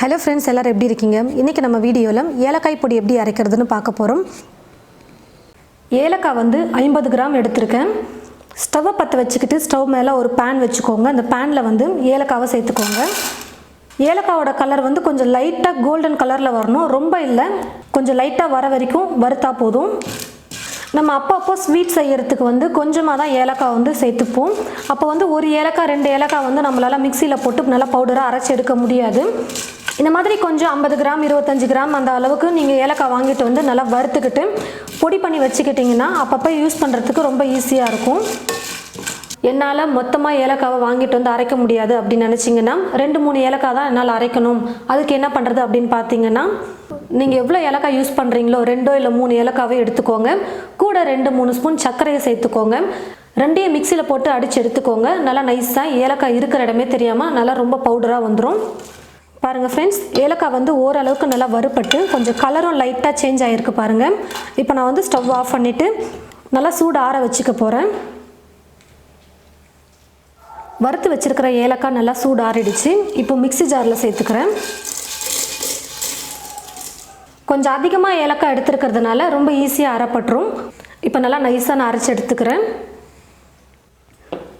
Hello friends, எல்லாரும் எப்படி இருக்கீங்க? இன்றைக்கி நம்ம வீடியோவில் ஏலக்காய் பொடி எப்படி அரைக்கிறதுன்னு பார்க்க போகிறோம். ஏலக்காய் 50 கிராம் எடுத்திருக்கேன். ஸ்டவ்வை பற்ற வச்சுக்கிட்டு ஸ்டவ் மேலே ஒரு பேன் வச்சுக்கோங்க. அந்த பேனில் ஏலக்காவை சேர்த்துக்கோங்க. ஏலக்காவோட கலர் கொஞ்சம் லைட்டாக கோல்டன் கலரில் வரணும், ரொம்ப இல்லை, கொஞ்சம் லைட்டாக வர வரைக்கும் வறுத்தா போதும். நம்ம அப்பப்போ ஸ்வீட் செய்கிறதுக்கு கொஞ்சமாக தான் ஏலக்காய் சேர்த்துப்போம். அப்போ ஒரு ஏலக்காய் 2 ஏலக்காய் நம்மளால் மிக்சியில் போட்டு நல்லா பவுடராக அரைச்சி எடுக்க முடியாது. இந்த மாதிரி கொஞ்சம் 50 கிராம் 25 கிராம் அந்த அளவுக்கு நீங்கள் ஏலக்காய் வாங்கிட்டு நல்லா வறுத்துக்கிட்டு பொடி பண்ணி வச்சுக்கிட்டிங்கன்னா அப்பப்போ யூஸ் பண்ணுறதுக்கு ரொம்ப ஈஸியாக இருக்கும். என்னால் மொத்தமாக ஏலக்காவை வாங்கிட்டு அரைக்க முடியாது அப்படின்னு நினச்சிங்கன்னா 2-3 ஏலக்காய் தான் என்னால் அரைக்கணும். அதுக்கு என்ன பண்ணுறது அப்படின்னு பார்த்தீங்கன்னா, நீங்கள் எவ்வளோ ஏலக்காய் யூஸ் பண்ணுறீங்களோ 2 இல்லை 3 ஏலக்காவே எடுத்துக்கோங்க. கூட 2-3 ஸ்பூன் சர்க்கரையை சேர்த்துக்கோங்க. ரெண்டையும் மிக்சியில் போட்டு அடித்து எடுத்துக்கோங்க. நல்லா நைஸாக ஏலக்காய் இருக்கிற இடமே தெரியாமல் நல்லா ரொம்ப பவுடராக வந்துடும். பாருங்கள் ஃப்ரெண்ட்ஸ், ஏலக்காய் ஓரளவுக்கு நல்லா வறுபட்டு கொஞ்சம் கலரும் லைட்டாக சேஞ்ச் ஆகிருக்கு பாருங்கள். இப்போ நான் ஸ்டவ் ஆஃப் பண்ணிவிட்டு நல்லா சூடு ஆற வச்சுக்க போகிறேன். வறுத்து வச்சுருக்கிற ஏலக்காய் நல்லா சூடு ஆறிடுச்சு. இப்போ மிக்ஸி ஜாரில் சேர்த்துக்கிறேன். கொஞ்சம் அதிகமாக ஏலக்காய் எடுத்துருக்கிறதுனால ரொம்ப ஈஸியாக அரைப்பட்டுரும். இப்போ நல்லா நைஸாக நான் அரைச்சி எடுத்துக்கிறேன்.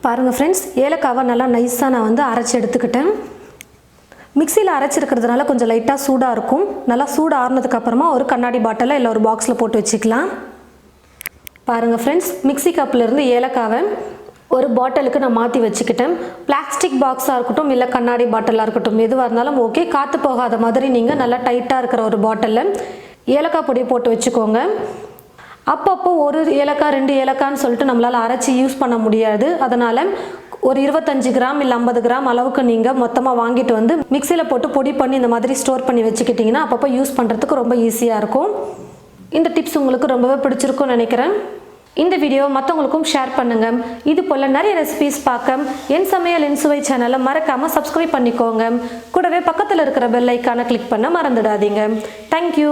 பாருங்கள் ஃப்ரெண்ட்ஸ், ஏலக்காவை நல்லா நைஸாக நான் அரைச்சி எடுத்துக்கிட்டேன். மிக்சியில் அரைச்சிருக்கிறதுனால கொஞ்சம் லைட்டாக சூடாக இருக்கும். நல்லா சூடு ஆறுனதுக்கப்புறமா ஒரு கண்ணாடி பாட்டிலில் இல்லை ஒரு பாக்ஸில் போட்டு வச்சுக்கலாம். பாருங்கள் ஃப்ரெண்ட்ஸ், மிக்சி கப்பிலேருந்து ஏலக்காவை ஒரு பாட்டிலுக்கு நான் மாற்றி வச்சுக்கிட்டேன். பிளாஸ்டிக் பாக்ஸாக இருக்கட்டும் இல்லை கண்ணாடி பாட்டிலாக இருக்கட்டும், எதுவாக இருந்தாலும் ஓகே. காற்று போகாத மாதிரி நீங்கள் நல்லா டைட்டாக இருக்கிற ஒரு பாட்டிலில் ஏலக்காய் பொடி போட்டு வச்சுக்கோங்க. அப்பப்போ ஒரு ஏலக்காய் 2 ஏலக்காய்ன்னு சொல்லிட்டு நம்மளால் அரைச்சி யூஸ் பண்ண முடியாது. அதனால் ஒரு 25 கிராம் இல்லை 50 கிராம் அளவுக்கு நீங்கள் மொத்தமாக வாங்கிட்டு மிக்சியில் போட்டு பொடி பண்ணி இந்த மாதிரி ஸ்டோர் பண்ணி வச்சுக்கிட்டிங்கன்னா அப்பப்போ யூஸ் பண்ணுறதுக்கு ரொம்ப ஈஸியாக இருக்கும். இந்த டிப்ஸ் உங்களுக்கு ரொம்பவே பிடிச்சிருக்கும்னு நினைக்கிறேன். இந்த வீடியோ மற்றவங்களுக்கும் ஷேர் பண்ணுங்கள். இது போல் நிறைய ரெசிபீஸ் பார்க்க என் சமையல் என் சுவை சேனலை மறக்காமல் சப்ஸ்கிரைப் பண்ணிக்கோங்க. கூடவே பக்கத்தில் இருக்கிற பெல் ஐக்கானை கிளிக் பண்ண மறந்துடாதீங்க. தேங்க்யூ.